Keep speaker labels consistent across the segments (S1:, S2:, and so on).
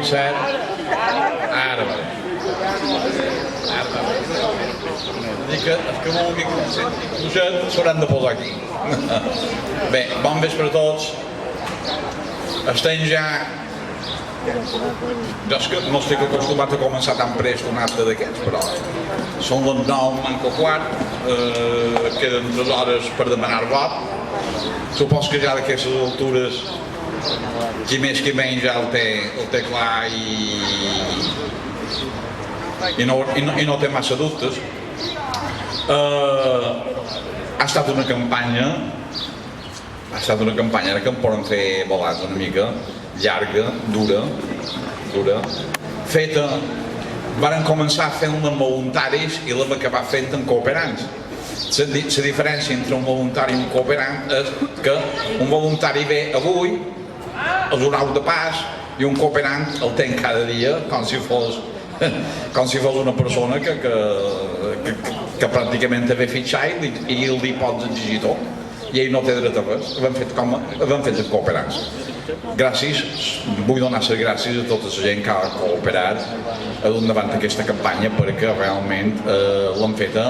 S1: 17. Ara va bé. Dic que els que vulguin que se senti cruixet s'hauran de posar aquí. Bé, bon vespre a tots. Estem ja... Jo és que no estic acostumat a començar tan prest un acte d'aquests, però són les 9 manco quart, queden 3 hores per demanar vot. Supos que ja d'aquestes altures qui més qui menys ja el té clar i no té massa dubtes. Ha estat una campanya ara que em poden fer balats una mica, llarga, dura, feta. Varen començar fent-la amb voluntaris i l'hem acabat fent amb cooperants. La diferència entre un voluntari i un cooperant és que un voluntari ve avui, és un out de pas, i un cooperant el ten cada dia com si fos una persona que pràcticament ve fitxat i li pots exigir tot. I ell no té dret a res. Ho hem fet els cooperants. Vull donar les gràcies a tota la gent que ha cooperat davant d'aquesta campanya, perquè realment l'hem feta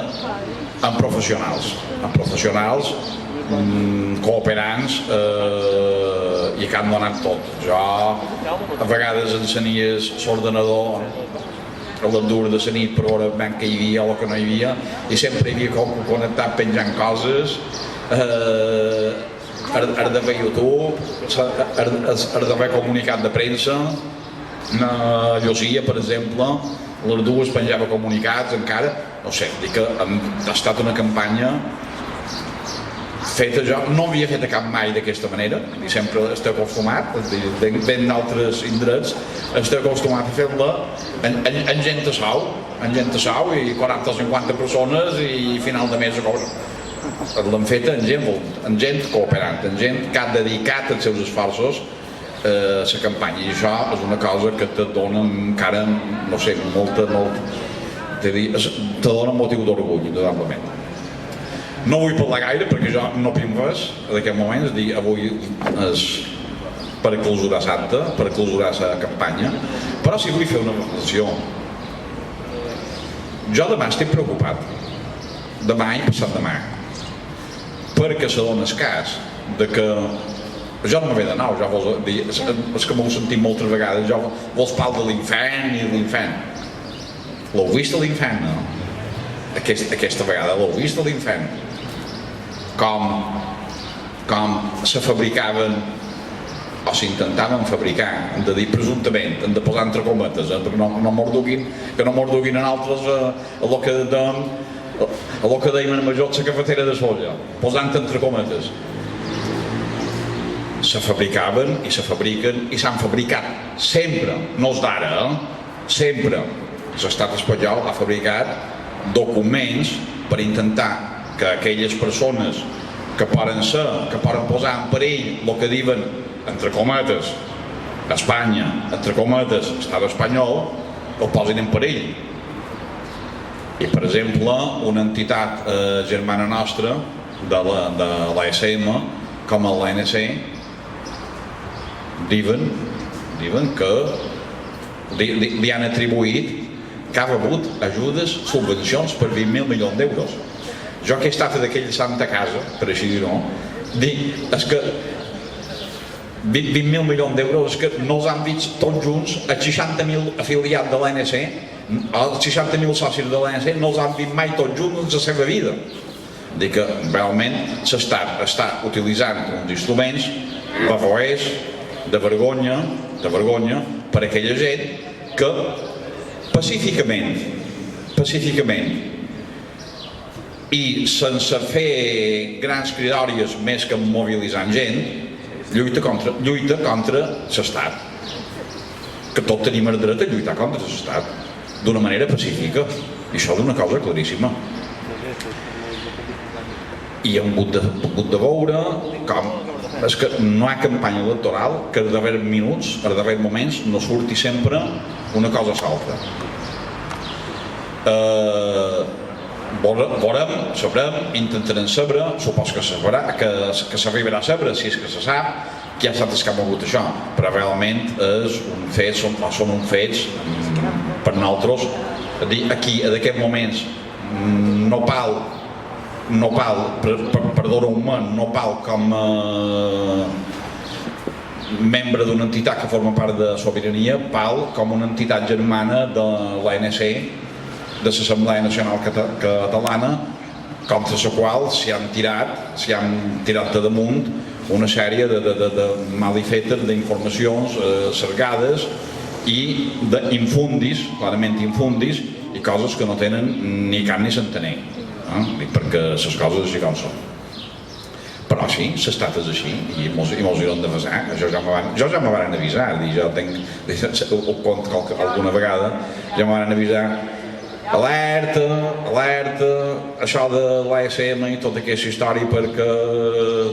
S1: amb professionals, cooperants, i que han donat tot. Jo a vegades ensenies l'ordenador a les dues de la nit per veure què hi havia o que no hi havia, i sempre hi havia connectat penjant coses. Has de fer YouTube, has de fer comunicat de premsa. A Llosia, per exemple, les dues penjava comunicats encara. No sé, dic que ha estat una campanya feta. Jo no havia fet cap mai d'aquesta manera, i sempre estic acostumat, ben d'altres indrets, estic acostumat a fer-la en gent de sau, i 40 o 50 persones, i final de mes a cobra. L'hem feta en gent cooperant, en gent que ha dedicat els seus esforços a la campanya, i això és una cosa que te dona encara, no sé, te dona motiu d'orgull, indudablement. No vull parlar gaire perquè jo no prim res en aquest moment, és a dir, avui és per clausurar Santa, per clausurar la campanya, però sí vull fer una reflexió. Jo demà estic preocupat, demà i passat demà, perquè se dona el cas de que jo no me ve de nou, és que m'ho he sentit moltes vegades, jo vols parlar de l'infern i de l'infern. L'heu vist a l'infern, no? Aquesta vegada l'heu vist a l'infern, com se fabricaven o s'intentaven fabricar, hem de dir presumptament, hem de posar entre cometes, perquè no morduguin en altres a lo que deien a Major la cafetera de Solla, posant entre cometes. Se fabricaven i se fabriquen i s'han fabricat sempre, no és d'ara, sempre. L'estat espanyol ha fabricat documents per intentar que aquelles persones que poden posar en perill el que diuen, entre cometes, Espanya, entre cometes, l'estat espanyol, el posin en perill. I, per exemple, una entitat germana nostra de l'ASM, com l'ANC, diuen que li han atribuït que ha rebut ajudes, subvencions per 20.000 milions d'euros. Jo que he estat d'aquella santa casa, per així dir-ho, és que 20.000 milions d'euros és que no els han vist tots junts, els 60.000 afiliats de l'ANC, els 60.000 socis de l'ANC no els han vist mai tots junts en la seva vida. Dic que realment s'està utilitzant uns instruments barroers, de vergonya per a aquella gent que pacíficament i sense fer grans cridòries més que mobilitzant gent, lluita contra l'estat, que tots tenim el dret a lluitar contra l'estat d'una manera pacífica, i això és una cosa claríssima. I hem hagut de veure com és que no hi ha campanya electoral que als darrers minuts, als darrers moments, no surti sempre una cosa salta. Sabrem, intentarem saber, supos que s'arribarà a saber si és que se sap, que ha estat el que ha mogut això, però realment és un fet, són uns fets per nosaltres, aquí, en aquests moments, no pal, perdó un moment, no pal com membre d'una entitat que forma part de Sobirania, pal com una entitat germana de l'ANC, de l'Assemblea Nacional Catalana, contra la qual s'hi han tirat de damunt una sèrie de malifetes, d'informacions cercades i d'infundis, clarament infundis, i coses que no tenen ni cap ni centener, perquè les coses així com són. Però sí, l'estat és així i mos hi hem de basar. Jo ja me van avisar, jo ho conto alguna vegada, ja me van avisar: alerta, alerta, això de l'ASM i tota aquesta història perquè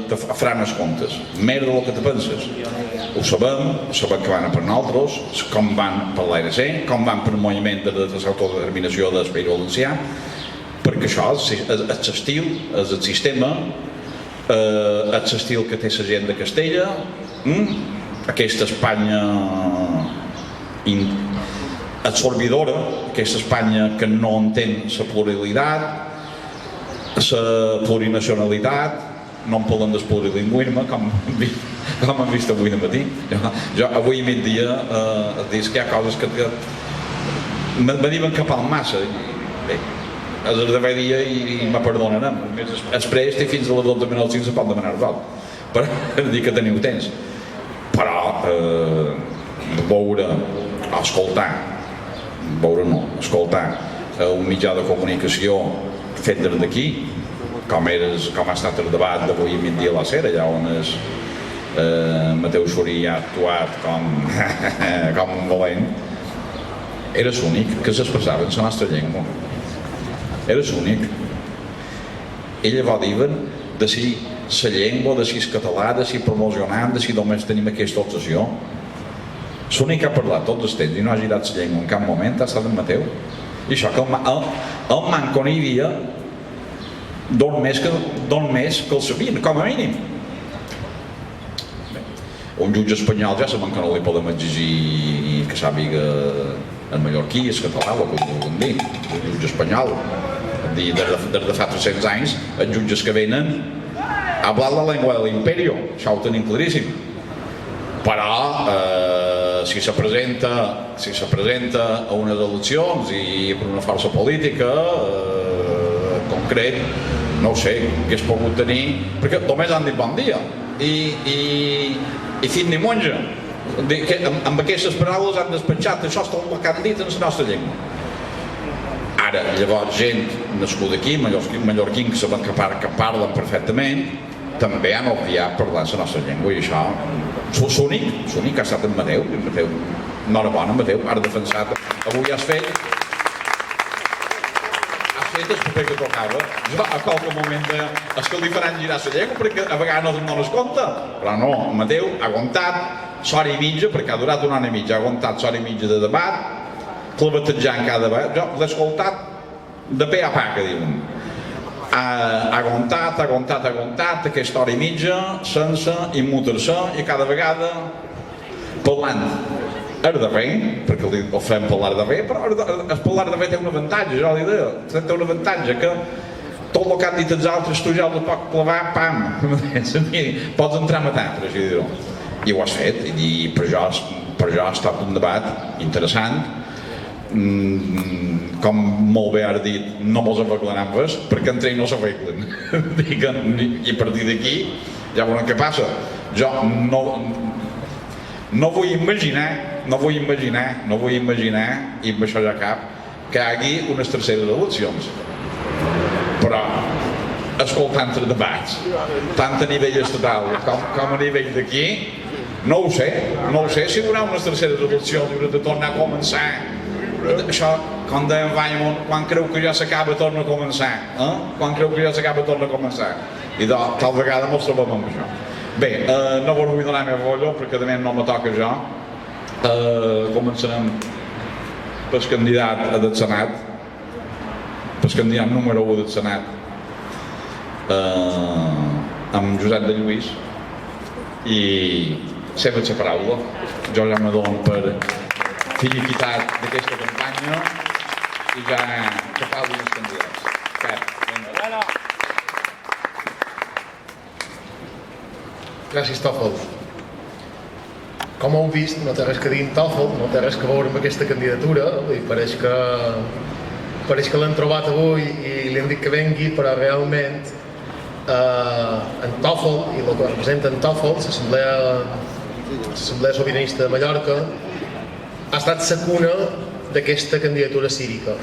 S1: te faran els comptes, més del que te penses. Ho sabem que van per nosaltres, com van per l'ANC, com van per el moviment de l'autodeterminació del País Valencià, perquè això és l'estil, és el sistema, és l'estil que té la gent de Castella, aquesta Espanya absorbidora, aquesta Espanya que no entén la pluralitat, la plurinacionalitat, no en parlen del plurilingüisme, com hem vist avui de matí. Jo avui a migdia dic que hi ha coses que me diuen que parlen massa. Bé, és el darrer dia i me perdonaran. Després, fins a les 12 minuts se pot demanar val, per dir que teniu temps. Però veure, escoltar un mitjà de comunicació fet des d'aquí, com ha estat el debat d'avui a migdia a la Cera, allà on Mateu Sorí ha actuat com un valent, era l'únic que s'expressava en la nostra llengua. Era l'únic. Ella va dir de si la llengua, de si el català, de si promocionant, de si només tenim aquesta obsessió. L'únic que ha parlat tots els temps i no ha girat la llengua en cap moment ha estat en Mateu. I això que el manco n'hi havia d'un mes que el sabien, com a mínim. Un jutge espanyol ja sabem que no li podem exigir que sàpiga el mallorquí, el català, el que vulguem dir, el jutge espanyol. Des de fa 300 anys, els jutges que venen han hablat la llengua de l'imperio, això ho tenim claríssim. Però si se presenta a unes eleccions i per una força política concret, no ho sé, hagués pogut tenir, perquè només han dit bon dia i fin de monja. Amb aquestes paraules han despatxat això és tot el que han dit en la nostra llengua. Ara, llavors, gent nascuda aquí, mallorquins que saben que parlen perfectament, també han obviat parlar la nostra llengua, i això l'únic que ha estat en Mateu. Enhorabona, Mateu, has defensat, avui has fet el paper que tocava. Jo a qualque moment és que li faran girar la llengua perquè a vegades no es compta, però no, Mateu ha aguantat l'hora i mitja, perquè ha durat una hora i mitja, ha aguantat l'hora i mitja de debat, clavetejant cada vegada. Jo l'he escoltat de pe a pa, que diuen. Ha aguantat aquesta hora i mitja sense immutar-se i cada vegada parlant el darrer, perquè ho fem parlar darrer, però el parlar darrer té un avantatge, jo li deia, té un avantatge que tot el que han dit els altres tu ja el pots clavar, pam, pots entrar a matar, per així dir-ho. I ho has fet, i per jo ha estat un debat interessant. Com molt bé has dit, no mos arreglaran res, perquè entre ells no s'arreglen. I a partir d'aquí ja veurem què passa. Jo no vull imaginar, i amb això ja cap, que hi hagi unes terceres eleccions. Però, escoltant els debats, tant a nivell estatal com a nivell d'aquí, no ho sé si hi haurà unes terceres eleccions i haurà de tornar a començar. Això, com deien Weimar, quan creu que ja s'acaba torna a començar. Quan creu que ja s'acaba torna a començar. I tal vegada mos trobem amb això. Bé, no vos vull donar més rotllo perquè també no me toca jo. Començarem pel candidat del Senat, pel candidat número 1 del Senat, amb Josep de Lluís. i seva la paraula. Jo ja me dono per felicitat d'aquesta campanya i ja que parli els candidats.
S2: Gràcies, Tòfol. Com heu vist, no té res que dir en Tòfol, no té res que veure amb aquesta candidatura, i pareix que l'han trobat avui i li han dit que vengui, però realment en Tòfol i el que representa en Tòfol, l'Assemblea Sobiranista de Mallorca, ha estat la cuna d'aquesta candidatura cívica.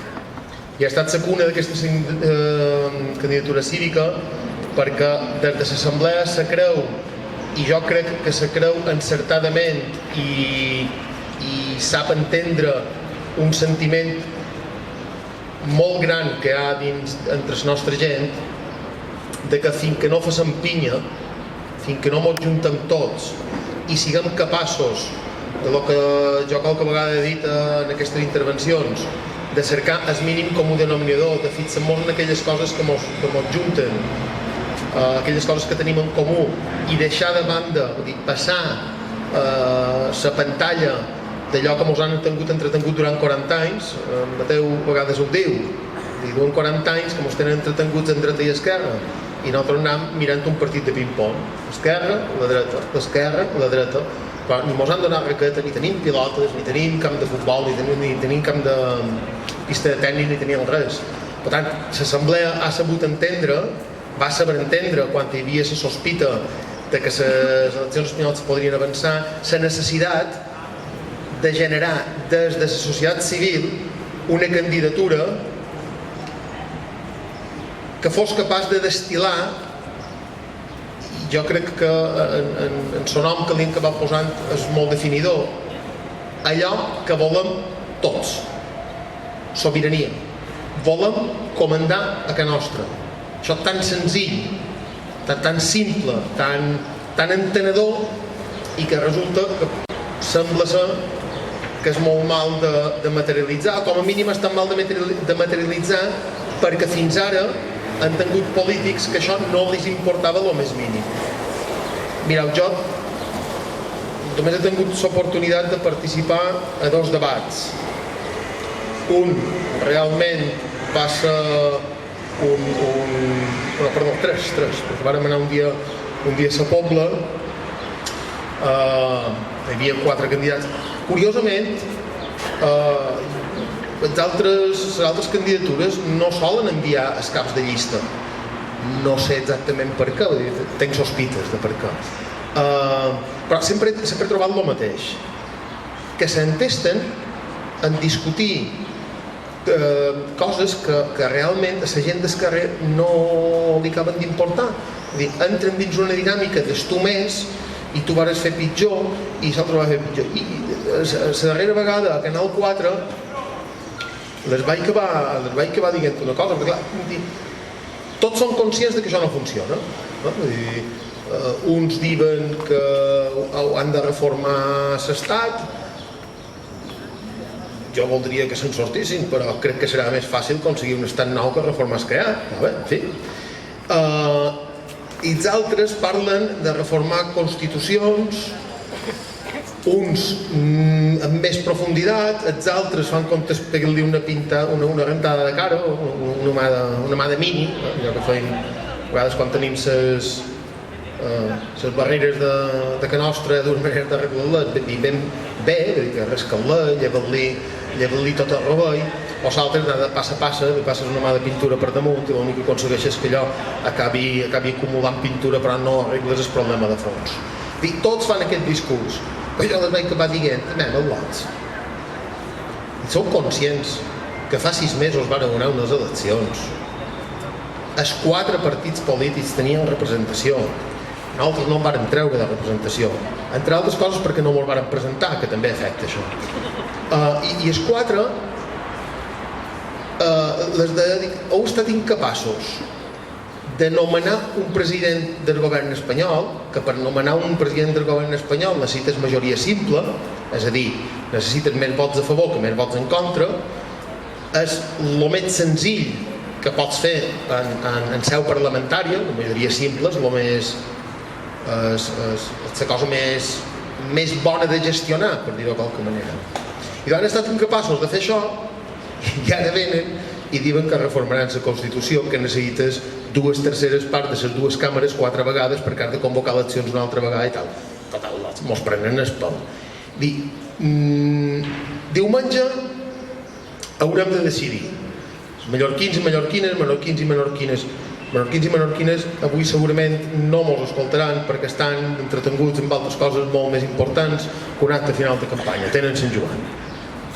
S2: I ha estat la cuna d'aquesta candidatura cívica perquè des de l'Assemblea se creu, i jo crec que se creu encertadament i sap entendre un sentiment molt gran que hi ha dins entre la nostra gent, de que fins que no facem pinya, fins que no ens juntem tots i siguem capaços de lo que jo qualque vegada he dit en aquestes intervencions, de cercar el mínim comú denominador, de fixar-nos en aquelles coses que ens junten, aquelles coses que tenim en comú, i deixar de banda, passar la pantalla d'allò que ens han entretengut durant 40 anys. Mateu a vegades ho diu, duen 40 anys que ens tenen entretenguts en dreta i esquerra, i nosaltres anem mirant un partit de ping-pong, l'esquerra, la dreta, l'esquerra, la dreta, però ni ens han donat raqueta, ni tenim pilotes, ni tenim camp de futbol, ni tenim camp de pista de tennis, ni tenim res. Per tant, l'Assemblea ha sabut entendre, va saber entendre quan hi havia la sospita de que les eleccions espanyoles podrien avançar, la necessitat de generar des de la societat civil una candidatura que fos capaç de destil·lar, i jo crec que en el nom que li hem acabat posant és molt definidor, allò que volem tots: sobirania. Volem comandar a casa nostra. Això tan senzill, tan simple, tan entenedor, i que resulta que sembla ser que és molt mal de materialitzar, com a mínim és tan mal de materialitzar perquè fins ara han tingut polítics que això no els importava el més mínim. Mireu, jo només he tingut l'oportunitat de participar a 2 debats. Un realment va ser tres, perquè vàrem anar un dia a la Pobla, hi havia 4 candidats. Curiosament, les altres candidatures no solen enviar els caps de llista. No sé exactament per què, tinc sospites de per què. Però sempre he trobat el mateix, que s'entesten en discutir coses que realment a la gent del carrer no li acaben d'importar. Entren dins una dinàmica d'estar més i tu vas fer pitjor i l'altre va fer pitjor. I la darrera vegada a Canal 4 les vaig acabar dient una cosa, perquè clar, tots són conscients que això no funciona. Uns diuen que han de reformar l'Estat. Jo voldria que se'n sortissin, però crec que serà més fàcil aconseguir un estat nou que reformar el que hi ha. En fi. I els altres parlen de reformar constitucions, uns amb més profunditat, els altres fan com pegar-li una rentada de cara, una mà de mini, allò que feim a vegades quan tenim les barreres de que nostra d'una manera d'arreglar-les ben bé, rascar-la, llevar-li tot el rovell, o l'altre anar de passa a passa, li passes una mà de pintura per damunt i l'únic que aconsegueixes és que allò acabi acumulant pintura però no arregles el problema de fons. Tots fan aquest discurs, però jo les vaig acabar dient, anem al lots. I sou conscients que fa 6 mesos van guanyar unes eleccions. Els 4 partits polítics tenien representació. Nosaltres no en vàrem treure de representació, entre altres coses perquè no ens vàrem presentar, que també afecta això. I els 4 heu estat incapaços de nomenar un president del govern espanyol, que per nomenar un president del govern espanyol necessites majoria simple, és a dir, necessites més vots a favor que més vots en contra. És el més senzill que pots fer en seu parlamentària, la majoria simple és és la cosa més bona de gestionar, per dir-ho de qualque manera. I han estat incapaços de fer això i ara venen i diuen que reformaran la Constitució, que necessites 2/3 parts de les dues càmeres 4 vegades perquè has de convocar eleccions una altra vegada i tal. Total, mos prenen el pèl. Diumenge haurem de decidir. Mallorquins i mallorquines, menorquins i menorquines. Menorquins i menorquines avui segurament no mos escoltaran perquè estan entretenguts amb altres coses molt més importants que un acte final de campanya. Tenen Sant Joan.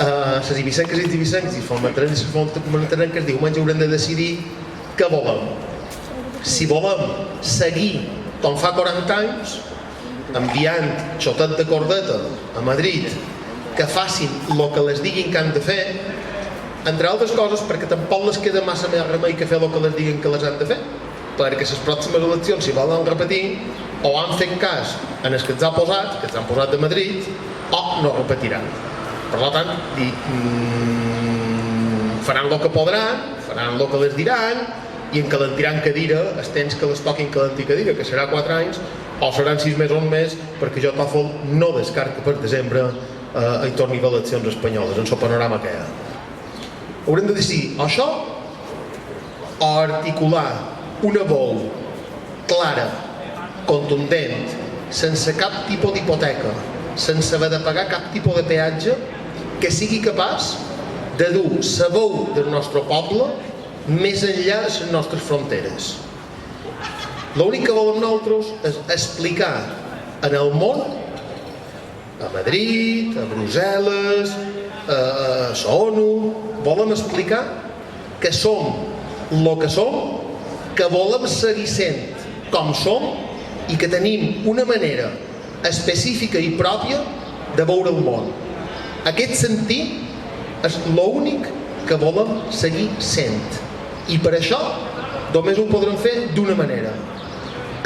S2: Les ibicenques i els ibicencs i les formentrenques diumenge haurem de decidir què volem. Si volem seguir com fa 40 anys enviant xotet de cordeta a Madrid que facin el que les diguin que han de fer, entre altres coses perquè tampoc les queda massa més remei que fer el que les diguin que les han de fer, perquè les pròximes eleccions, si volen repetir, o han fet cas en els que ens ha posat, que ens han posat de Madrid, o no repetiran. Per tant, faran el que podran, faran el que les diran, i encalentiran cadira els temps que les toquin calentir cadira, que serà 4 anys, o seran 6 mesos més, perquè jo Tòfol no descart que per desembre hi torni a eleccions espanyoles, en el panorama que hi ha. Haurem de decidir això o articular una vol clara, contundent, sense cap tipus d'hipoteca, sense haver de pagar cap tipus de peatge, que sigui capaç de dur la veu del nostre poble més enllà de les nostres fronteres. L'únic que volem nosaltres és explicar en el món, a Madrid, a Brussel·les, a l'ONU, volem explicar que som el que som, que volem seguir sent com som i que tenim una manera específica i pròpia de veure el món. Aquest sentit és l'únic que volem seguir sent. I per això només ho podrem fer d'una manera,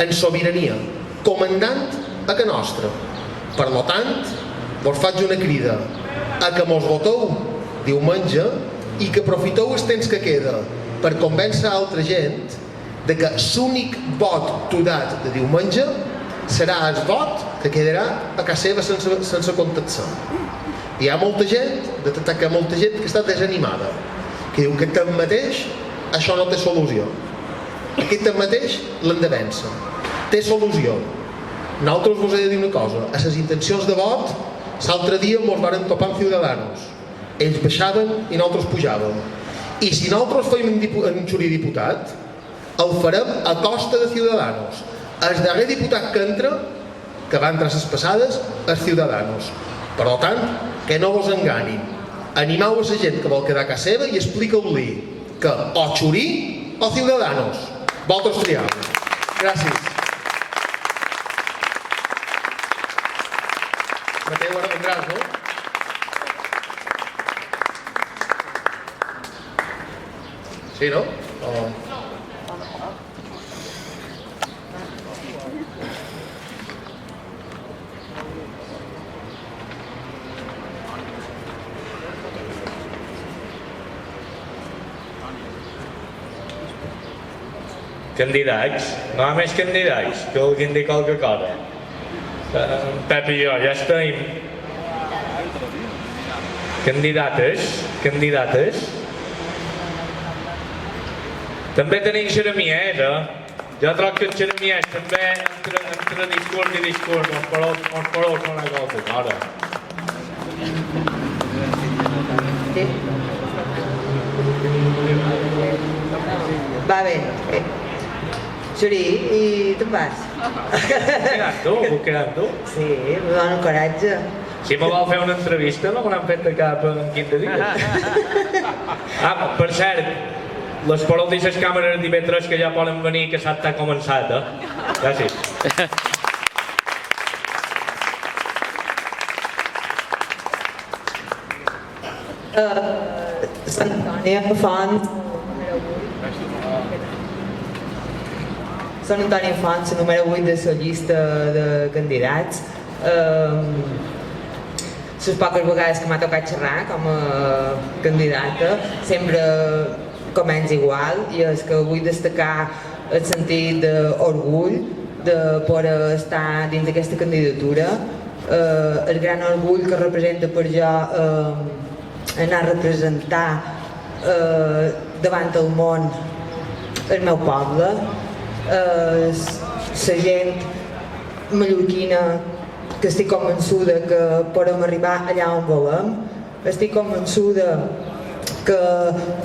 S2: en sobirania, comandant a que nostra. Per tant, vos faig una crida a que mos voteu diumenge i que aprofiteu el temps que queda per convèncer altra gent de que l'únic vot todat de diumenge serà el vot que quedarà a casa seva sense contestar. Hi ha molta gent, detectat que hi ha molta gent que està desanimada, que diu que tanmateix això no té solució. Aquest tanmateix l'hem de vèncer. Té solució. Nosaltres vos he de dir una cosa, a les intencions de vot l'altre dia ens varen topar amb Ciudadanos. Ells baixaven i nosaltres pujàvem. I si nosaltres fèiem un xuri diputat, el farem a costa de Ciudadanos. El darrer diputat que entra, que va entrar a les passades, és Ciudadanos. Per tant, que no vos enganin. Animeu a la gent que vol quedar a casa seva i expliqueu-li que o xurí o Ciudadanos. Vosaltres trieu. Gràcies. Mateu, ara vendràs, no? Sí, no?
S3: Candidats, no més candidats, que vulguin dir qualque cosa. Pep i jo ja estem. Candidates. També tenim xeremiers, Jo trobo que els xeremiers també entre discurs i discurs mos fareu una cosa, ara.
S4: Va bé. Xuri, i te'n vas?
S3: Puc quedar amb tu?
S4: Sí, me dona coratge.
S3: Si me vol fer una entrevista, no me n'han fet de cap en 15 dies. Per cert, les paraules i les càmeres d'IV3 que ja poden venir, que s'ha començat, Gràcies.
S4: Sant Antoni Font. Sant Antoni Font, la número 8 de la llista de candidats. Les poques vegades que m'ha tocat xerrar com a candidata, sempre comença igual, i és que vull destacar el sentit d'orgull de poder estar dins d'aquesta candidatura, el gran orgull que representa per jo anar a representar davant del món el meu poble, la gent mallorquina, que estic convençuda que podem arribar allà on volem. Estic convençuda que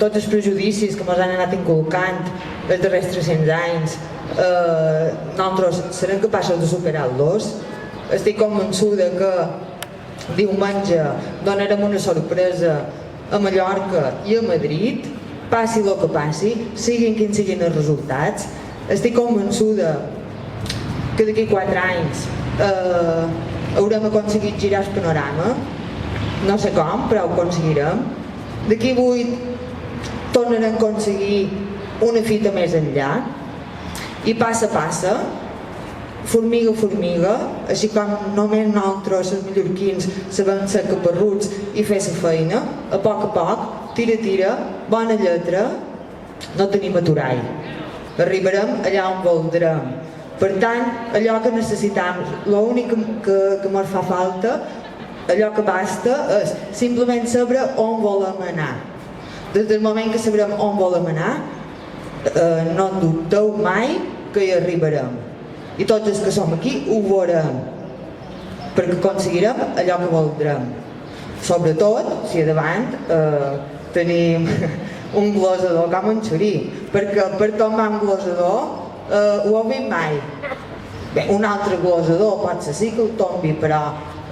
S4: tots els prejudicis que ens han anat inculcant els darrers 300 anys nosaltres serem capaços de superar-los. Estic convençuda que diumenge donarem una sorpresa a Mallorca i a Madrid, passi el que passi, siguin quins siguin els resultats. Estic convençuda que d'aquí 4 anys haurem aconseguit girar el panorama, no sé com, però ho aconseguirem. D'aquí 8 tornarem a aconseguir una fita més enllà, i passa a passa, formiga a formiga, així com només nosaltres, els mallorquins, sabem ser caparruts i fer la feina, a poc, tira, bona lletra, no tenim aturall. Arribarem allà on voldrem. Per tant, allò que necessitam, l'únic que ens fa falta, allò que basta, és simplement saber on volem anar. Des del moment que sabrem on volem anar, no dubteu mai que hi arribarem. I tots els que som aquí ho veurem, perquè aconseguirem allò que voldrem. Sobretot, si a davant tenim un glosador com en Xurí, perquè per tombar un glosador ho heu vist mai. Bé, un altre glosador potser sí que el tombi, però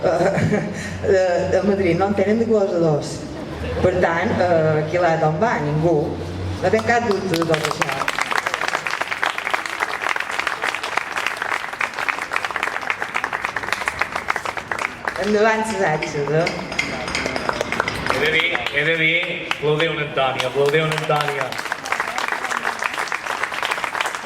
S4: a Madrid no en tenen de glosadors. Per tant, qui l'ha de tombar? Ningú. No tinc cap dubte de tot això. Endavant les atxes,
S3: He de dir, aplaudiu en Antònia.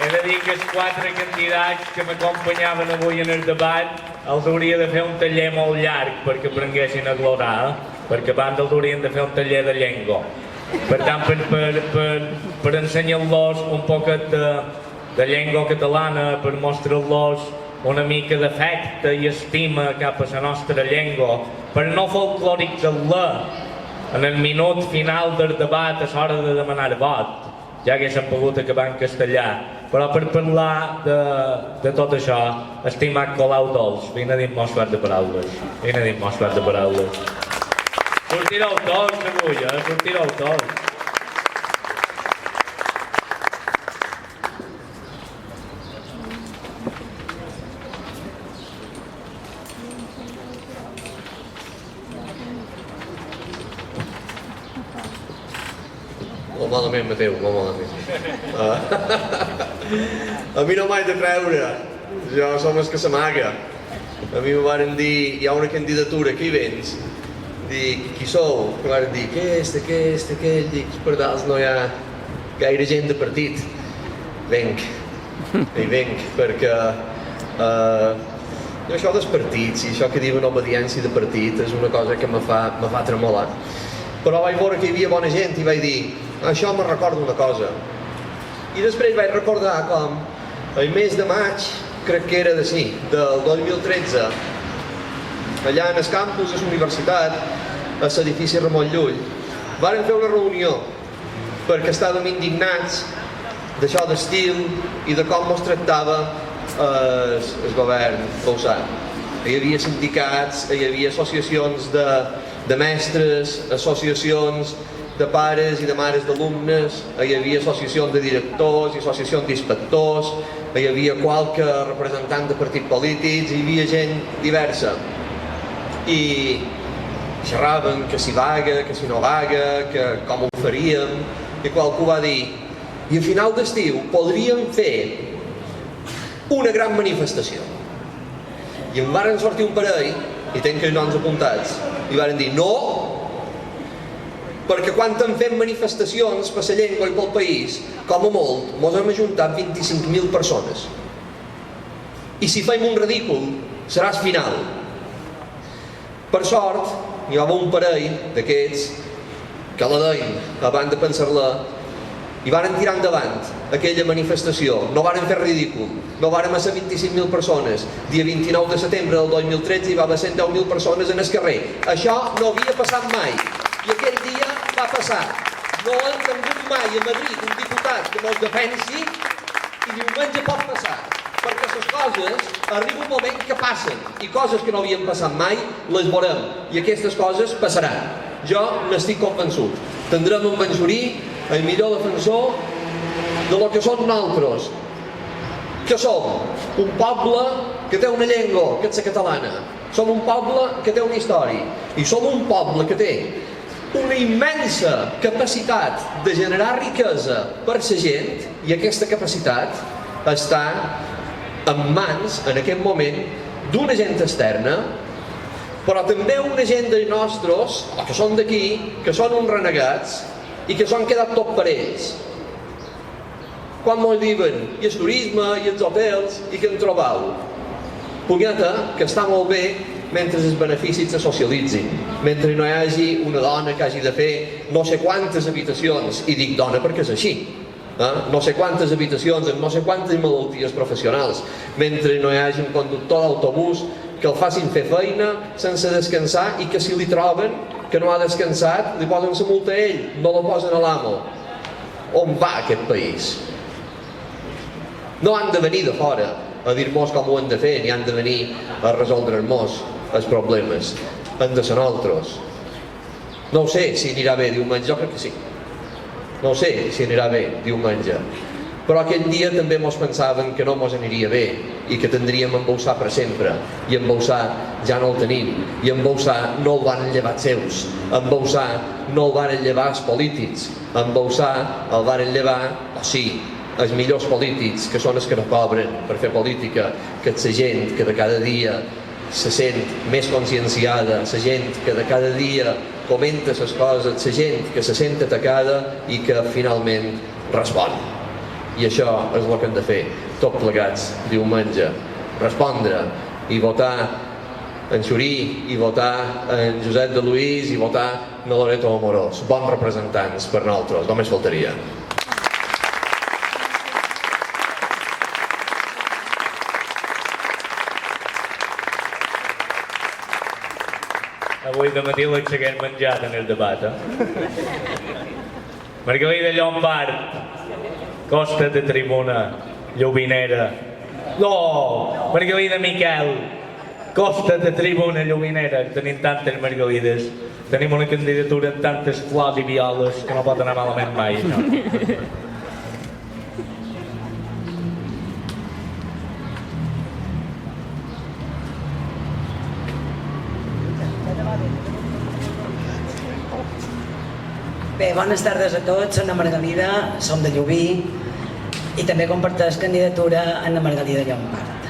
S3: He de dir que els 4 candidats que m'acompanyaven avui en el debat els hauria de fer un taller molt llarg perquè aprenguessin a glorar, perquè abans els haurien de fer un taller de llengua. Per tant, per ensenyar-los un poquet de llengua catalana, per mostrar-los una mica d'afecte i estima cap a la nostra llengua, per no folcloritzar-la en el minut final del debat a l'hora de demanar vot. Ja haguéssim pogut acabar en castellà, però per parlar de tot això, estimat Colau Dolç, vine a dir-me un quart de paraules. Sortireu tots avui, sortireu tots.
S2: Molt malament, Mateu, molt malament. A mi no m'haig de creure, jo som el que s'amaga. A mi me varen dir, hi ha una candidatura, aquí vens? Dic, qui sou? Me varen dir, aquell, dic, per dalt no hi ha gaire gent de partit. Venc, perquè això dels partits i això que diuen obediència de partit és una cosa que me fa tremolar. Però vaig veure que hi havia bona gent i vaig dir, això me recorda una cosa. I després vaig recordar com el mes de maig, crec que era del 2013, allà en el campus de la universitat, a l'edifici Ramon Llull, varen fer una reunió perquè estàvem indignats d'això d'estil i de com ens tractava el govern Bauzá. Hi havia sindicats, hi havia associacions de mestres, associacions de pares i de mares d'alumnes, hi havia associacions de directors i associacions d'inspectors, hi havia qualque representant de partits polítics, hi havia gent diversa. I xerraven que si vaga, que si no vaga, que com ho faríem, i qualcú va dir, i a final d'estiu podríem fer una gran manifestació. I em varen sortir un parell, i tenc els noms apuntats, i varen dir no, perquè quan en fem manifestacions per la llengua i pel país, com a molt, mos hem ajuntat 25.000 persones. I si fem un ridícul, serà el final. Per sort, hi ha un parell d'aquests que la deien, abans de pensar-la,
S5: i varen tirar endavant aquella manifestació, no varen fer ridícul, no varen ser 25.000 persones, dia 29 de setembre del 2013 hi va haver 110.000 persones en el carrer. Això no havia passat mai, i aquell dia va passar. No hem tingut mai a Madrid un diputat que mos defensi i diumenge pot passar, perquè les coses arriba un moment que passen i coses que no havien passat mai les veurem i aquestes coses passaran. Jo n'estic convençut. Tindrem en Benjurí el millor defensor de lo que som nosaltres, que som un poble que té una llengua, que és la catalana. Som un poble que té una història i som un poble que té una immensa capacitat de generar riquesa per la gent, i aquesta capacitat està en mans, en aquest moment, d'una gent externa, però també una gent dels nostres, o que són d'aquí, que són uns renegats i que s'han quedat tot per ells. Quan ens diuen i el turisme, i els hotels, i que en trobau? Punyeta, que està molt bé mentre els beneficis se socialitzin, mentre no hi hagi una dona que hagi de fer no sé quantes habitacions, i dic dona perquè és així, no sé quantes habitacions amb no sé quantes malalties professionals, mentre no hi hagi un conductor d'autobús que el facin fer feina sense descansar i que si li troben que no ha descansat li posen la multa a ell, no la posen a l'amo. On va aquest país? No han de venir de fora a dir-nos com ho hem de fer, ni han de venir a resoldre-nos els problemes. Han de ser nosaltres. No ho sé si anirà bé diumenge, jo crec que sí. No ho sé si anirà bé diumenge. Però aquell dia també mos pensaven que no mos aniria bé i que tindríem embolsar per sempre. I embolsar ja no el tenim. I embolsar no el van llevar els seus. Embolsar no el van llevar els polítics. Embolsar el van llevar, o sí, els millors polítics, que són els que no cobren per fer política, que és la gent que de cada dia se sent més conscienciada, la gent que de cada dia comenta les coses, la gent que se sent atacada i que finalment respon. I això és el que hem de fer, tots plegats, diumenge. Respondre i votar en Xurí, i votar en Josep de Luís, i votar en Loreto Amorós. Bons representants per nosaltres, només faltaria.
S3: Avui de matí l'aixequem menjat en el debat, Margalida Llombart, Costa de Tribuna, Llobinera. No! Margalida Miquel, Costa de Tribuna, Llobinera. Tenim tantes Margalides. Tenim una candidatura amb tantes flors i violes que no pot anar malament mai, això.
S6: Bé, bones tardes a tots, som la Margalida, som de Llubí i també comparteix candidatura en la Margalida Llombart.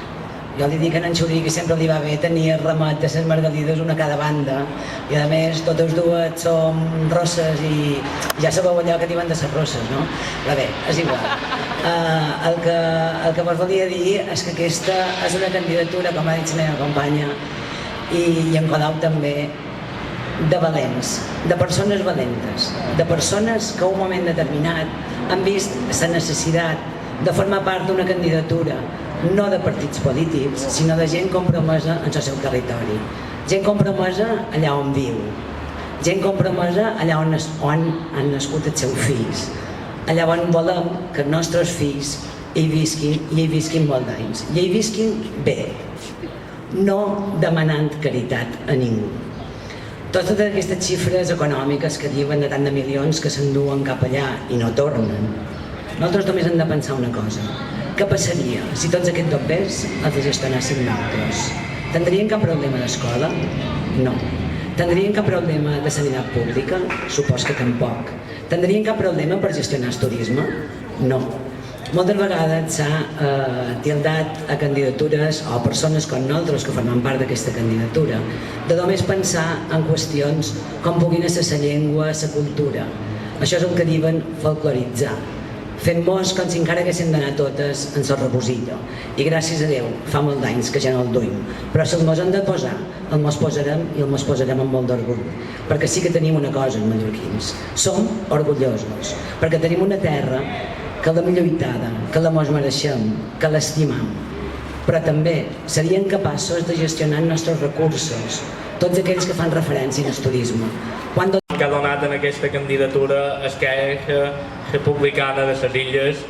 S6: Jo li dic a en Xurí que sempre li va bé tenir el remat de les Margalides una a cada banda i a més totes dues som rosses i ja sabeu allò que diuen de les rosses, no? Però bé, és igual. El que vos volia dir és que aquesta és una candidatura, com ha dit la meva companya, i en Colau també, de valents, de persones valentes, de persones que en un moment determinat han vist la necessitat de formar part d'una candidatura, no de partits polítics, sinó de gent compromesa en el seu territori, gent compromesa allà on viu, gent compromesa allà on han nascut els seus fills, allà on volem que els nostres fills hi visquin molt d'anys, i hi visquin bé, no demanant caritat a ningú. Totes aquestes xifres econòmiques que diuen de tant de milions que s'enduen cap allà i no tornen, nosaltres només hem de pensar una cosa. Què passaria si tots aquests dobbers els gestionéssim nosaltres? Tindrien cap problema d'escola? No. Tindrien cap problema de sanitat pública? Supos que tampoc. Tindrien cap problema per gestionar el turisme? No. Moltes vegades s'ha tildat a candidatures o a persones com nosaltres que formen part d'aquesta candidatura de només pensar en qüestions com puguin ser la llengua, la cultura. Això és el que diuen folcloritzar. fent-nos com si encara haguessin d'anar totes en el reposillo. I gràcies a Déu, fa molt d'anys que ja no el duim. Però si el mos hem de posar, el mos posarem i el mos posarem amb molt d'orgull. Perquè sí que tenim una cosa, els mallorquins. Som orgullosos, perquè tenim una terra que l'hem lluitada, que la mos mereixem, que l'estimam. Però també serien capaços de gestionar els nostres recursos, tots aquells que fan referència al turisme.
S3: Que ha donat en aquesta candidatura Esquerra Republicana de les Illes,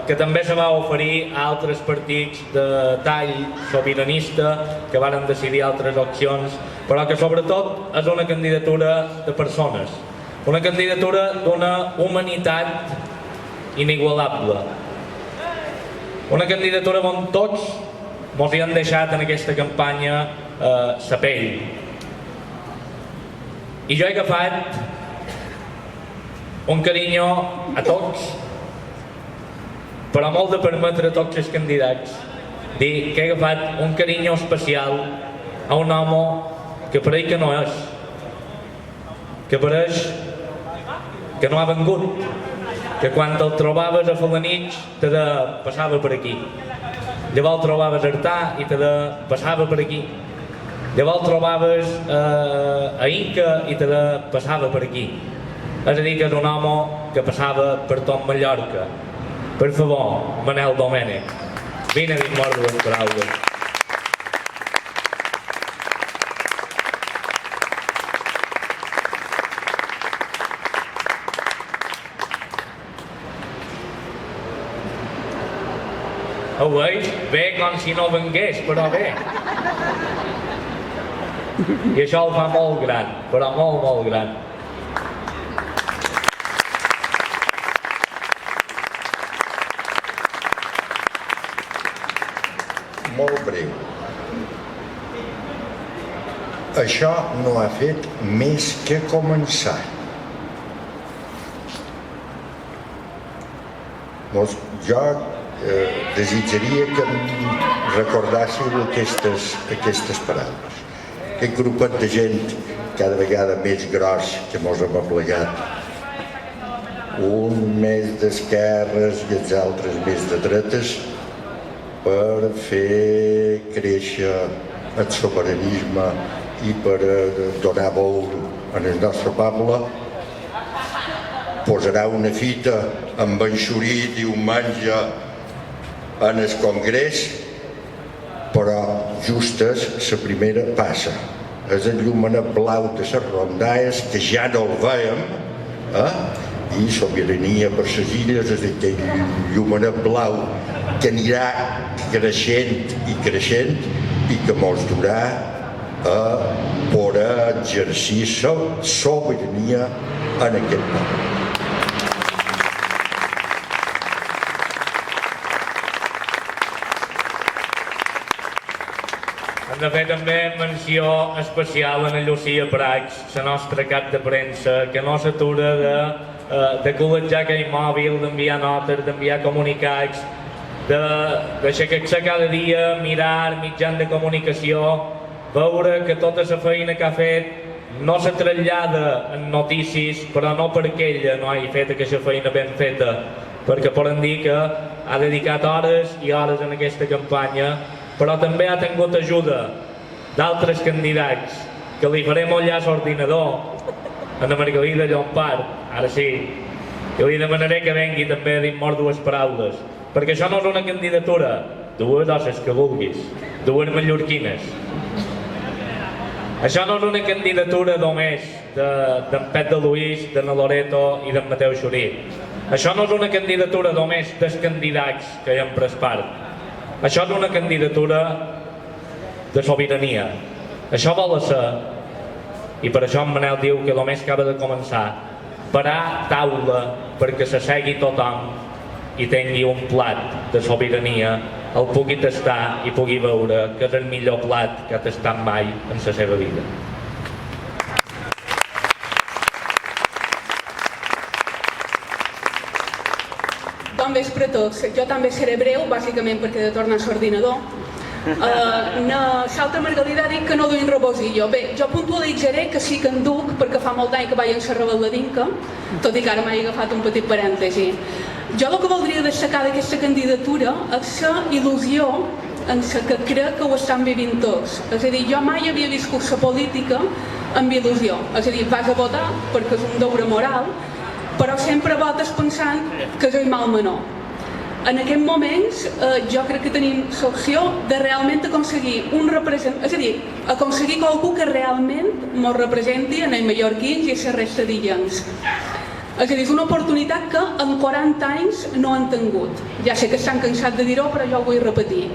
S3: que també se va oferir a altres partits de tall sobiranista que varen decidir altres opcions, però que sobretot és una candidatura de persones, una candidatura d'una humanitat inigualable, una candidatura on tots mos hi han deixat en aquesta campanya la pell. I jo he agafat un carinyo a tots, però molt de permetre a tots els candidats dir que he agafat un carinyo especial a un home que pareix que no és, que pareix que no ha vengut, que quan el trobaves a Felanitx te de passava per aquí, llavors el trobaves a Artà i te de passava per aquí, llavors el trobaves a Inca i te de passava per aquí. És a dir, que és un home que passava per tot Mallorca. Per favor, Manel Domènech, vine a dir-nos dues paraules. Ho veig? Bé com si no vengués, però bé. I això el fa molt gran, però molt, molt gran.
S7: Molt breu. Això no ha fet més que començar. Jo desitjaria que em recordássiu aquestes paraules. Aquest grupet de gent cada vegada més gros que mos hem aplegat, un més d'esquerres i els altres més de dretes, per fer créixer el sobiranisme i per donar veu en el nostre poble, posarà una fita amb en Xurí diumenge en el Congrés, però just és la primera passa. És el llumenet blau de les rondalles, que ja no el veiem, i sobirania per les illes és aquell llumenet blau que anirà creixent i creixent i que mos durà a poder exercir sobirania en aquest poble.
S3: Hem de fer també menció especial a la Llucia Prats, la nostra cap de premsa, que no s'atura de col·legiar aquell mòbil, d'enviar notes, d'enviar comunicats, d'aixecar-se cada dia, mirar mitjans de comunicació, veure que tota la feina que ha fet no se trasllada en notícies, però no perquè ella no hagi fet aquesta feina ben feta, perquè poden dir que ha dedicat hores i hores en aquesta campanya, però també ha tingut ajuda d'altres candidats, que li faré molt llaç ordinador, a la Margalida Llompart, ara sí, que li demanaré que vengui també a dir-nos dues paraules, perquè això no és una candidatura, dues oses que vulguis, dues mallorquines. Això no és una candidatura només d'en Pep de Luís, d'en Loreto i d'en Mateu Xurí. Això no és una candidatura només dels candidats que hi han pres part. Això és una candidatura de sobirania. Això vol ser, i per això en Manel diu que només acaba de començar, parar taula perquè s'assegui tothom i tingui un plat de sobirania, el pugui tastar i pugui veure que és el millor plat que ha tastat mai en la seva vida.
S8: Bon vespre a tots. Jo també seré breu, bàsicament perquè he de tornar a l'ordinador. L'altra Margalida ha dit que no duim rebosillo. Bé, jo puntualitzaré que sí que en duc, perquè fa molt d'any que vaig encerrar la dinca, tot i que ara m'he agafat un petit parèntesi. Jo el que voldria destacar d'aquesta candidatura és la il·lusió en la que crec que ho estan vivint tots. És a dir, jo mai havia viscut la política amb il·lusió. És a dir, vas a votar perquè és un deure moral, però sempre votes pensant que és el mal menor. En aquests moments jo crec que tenim l'opció de realment aconseguir un representant, és a dir, aconseguir qualcú que realment ens representi en els mallorquins i a la resta d'illencs. És a dir, és una oportunitat que en 40 anys no han tingut. Ja sé que estan cansats de dir-ho, però jo ho vull repetir.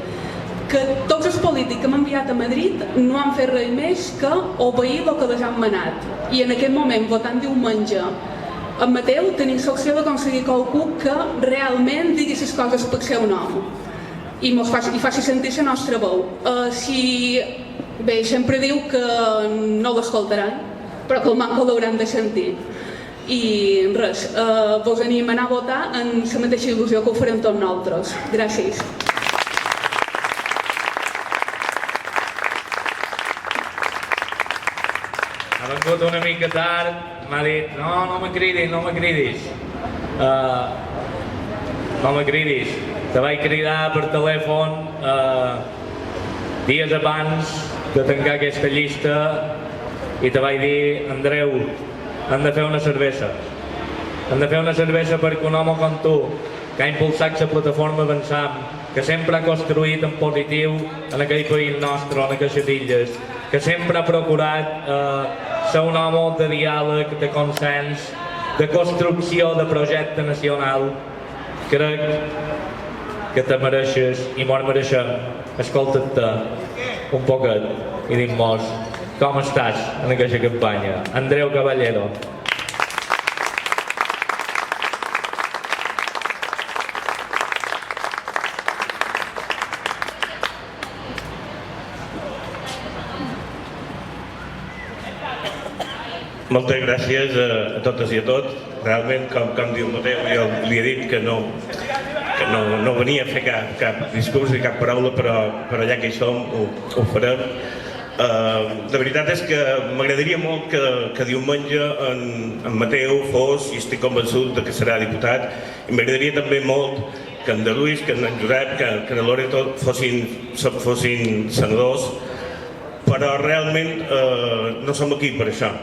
S8: Que tots els polítics que m'han enviat a Madrid no han fet res més que obeir el que les han manat. I en aquest moment, votant diumenge, en Mateu tenim l'opció d'aconseguir qualcú que realment digui les coses per seu nom i faci sentir la nostra veu. Bé, sempre diu que no l'escoltaran, però que el manco l'hauran de sentir. I res, vos anim a anar a votar en la mateixa il·lusió que ho farem tots nosaltres. Gràcies.
S3: Ha vengut una mica tard, m'ha dit no me cridis, no me cridis. No me cridis. Te vaig cridar per telèfon dies abans de tancar aquesta llista i te vaig dir, Andreu, hem de fer una cervesa. Hem de fer una cervesa perquè un home com tu, que ha impulsat la plataforma Avançam, que sempre ha construït en positiu en aquell país nostre, en aquestes illes, que sempre ha procurat ser un home de diàleg, de consens, de construcció de projecte nacional. Crec que te mereixes i mos mereixem escoltar-te un poquet i dir-nos com estàs en aquesta campanya. Andreu Caballero.
S9: Moltes gràcies a totes i a tots. Realment, com diu Mateu, jo li he dit que no venia a fer cap discurs i cap paraula, però ja que hi som, ho farem. La veritat és que m'agradaria molt que diumenge en Mateu fos, i estic convençut que serà diputat, i m'agradaria també molt que en de Luis, que en Josep, que en Loreto fossin senadors, però realment no som aquí per això.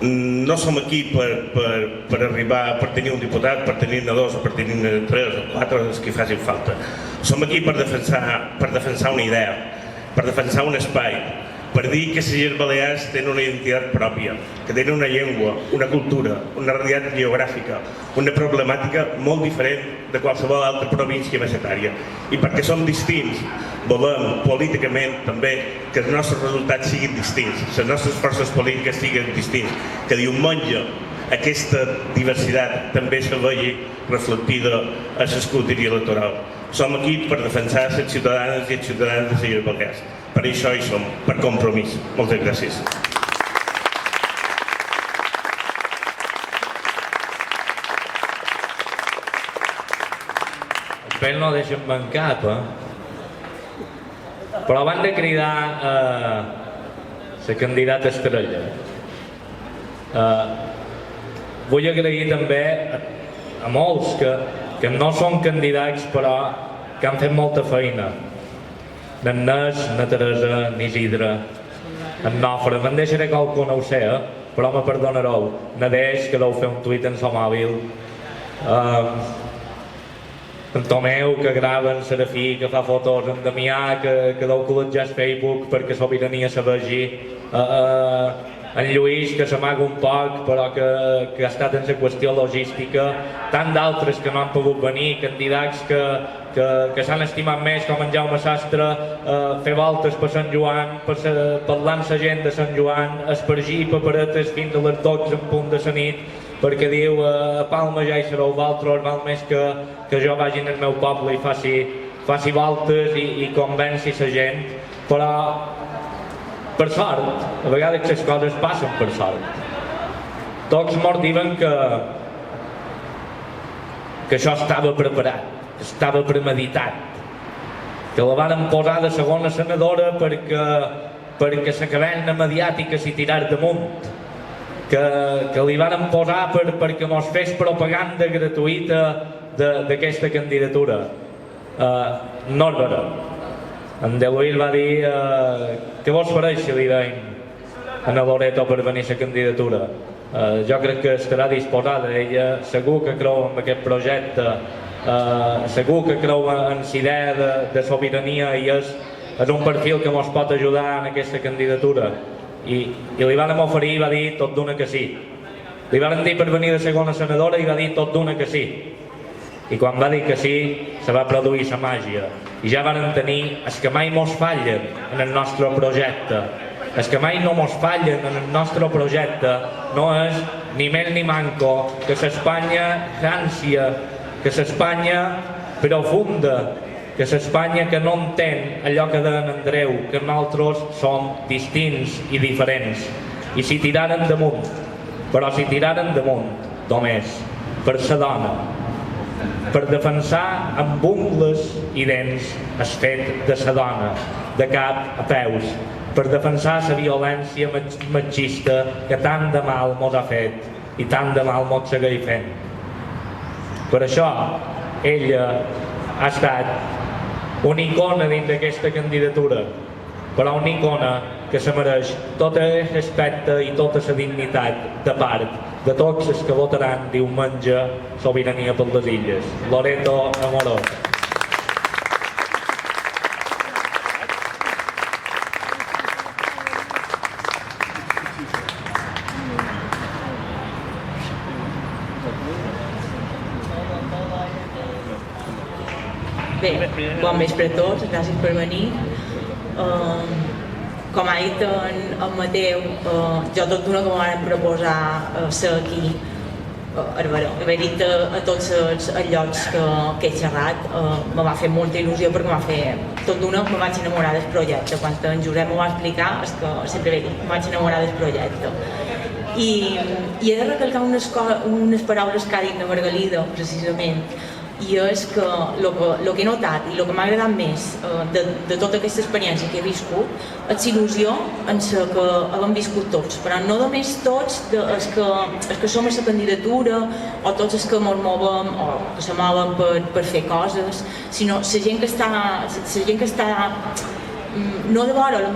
S9: No som aquí per arribar, per tenir un diputat, per tenir-ne dos, per tenir-ne tres o quatre, els que facin falta. Som aquí per defensar una idea, per defensar un espai, per dir que les Illes Balears tenen una identitat pròpia, que tenen una llengua, una cultura, una realitat geogràfica, una problemàtica molt diferent de qualsevol altra província mesetària. I perquè som distints, volem políticament també que els nostres resultats siguin distints, les nostres forces polítiques siguin distints, que diumenge aquesta diversitat també se vegi reflectida a l'escrutini electoral. Som aquí per defensar les ciutadanes i els ciutadans de les Illes Balears. Per això hi som, per compromís. Moltes gràcies.
S3: El pèl no deixen ben cap, Però abans de cridar la candidata estrella, vull agrair també a molts que no són candidats però que han fet molta feina. En Nes, na Teresa, en Isidre, en Nofre, me'n deixaré qualcú, no ho sé, però me perdonareu. Nadeix, que deu fer un tuit en el mòbil. En Tomeu, que grava, en Serafí, que fa fotos, en Damià, que deu col·legiar el Facebook perquè sobirania se vegi. En Lluís, que s'amaga un poc, però que ha estat en la qüestió logística. Tant d'altres que no han pogut venir, candidats que s'han estimat més, com en Jaume Sastre, fer voltes per Sant Joan, parlar amb la gent de Sant Joan, espargir paperetes fins a les 12 en punt de la nit, perquè diu a Palma ja hi sereu vosaltres, val més que jo vagi al meu poble i faci voltes i convenci la gent, però per sort, a vegades les coses passen per sort. Tots mos diuen que això estava preparat, que estava premeditat, que la varen posar de segona senadora perquè la caverna mediàtica s'hi tirés damunt, que li varen posar perquè mos fes propaganda gratuïta d'aquesta candidatura. No és vera. En De Luis va dir què vos fareix si li deim a Loreto per venir a la candidatura. Jo crec que estarà disposada, ella segur que creu en aquest projecte, segur que creu en la idea de sobirania i és un perfil que ens pot ajudar en aquesta candidatura. I li vam oferir i va dir tot d'una que sí. Li vam dir per venir de segona senadora i va dir tot d'una que sí. I quan va dir que sí, se va produir la màgia. I ja vam tenir els que mai mos fallen en el nostre projecte. Els que mai no mos fallen en el nostre projecte no és ni més ni manco que l'Espanya rància, que l'Espanya profunda, que l'Espanya que no entén allò que deien Andreu, que nosaltres som distints i diferents. I s'hi tiraren damunt, però s'hi tiraren damunt només per la dona, per defensar amb ungles i dents el fet de la dona, de cap a peus, per defensar la violència machista que tant de mal mos ha fet i tant de mal mos segueix fent. Per això, ella ha estat una icona dins d'aquesta candidatura, però una icona que se mereix tot el respecte i tota la dignitat de part de tots els que votaran diumenge Sobirania per les Illes. Loreto Amorós.
S10: Bé, bon vespre a tots, gràcies per venir. Com ha dit en Mateu, jo tot d'una que m'han proposar ser aquí, haver dit a tots els llocs que he xerrat, me va fer molta il·lusió perquè tot d'una me vaig enamorar del projecte. Quan en Josep m'ho va explicar, és que sempre he dit, me vaig enamorar del projecte. I he de recalcar unes paraules que ha dit la Margalida, precisament, i és que el que he notat i el que m'ha agradat més de tota aquesta experiència que he viscut és il·lusió en la que hem viscut tots, però no només tots els que som a la candidatura o tots els que ens movem o que se mouen per fer coses, sinó la gent que està no de vora, potser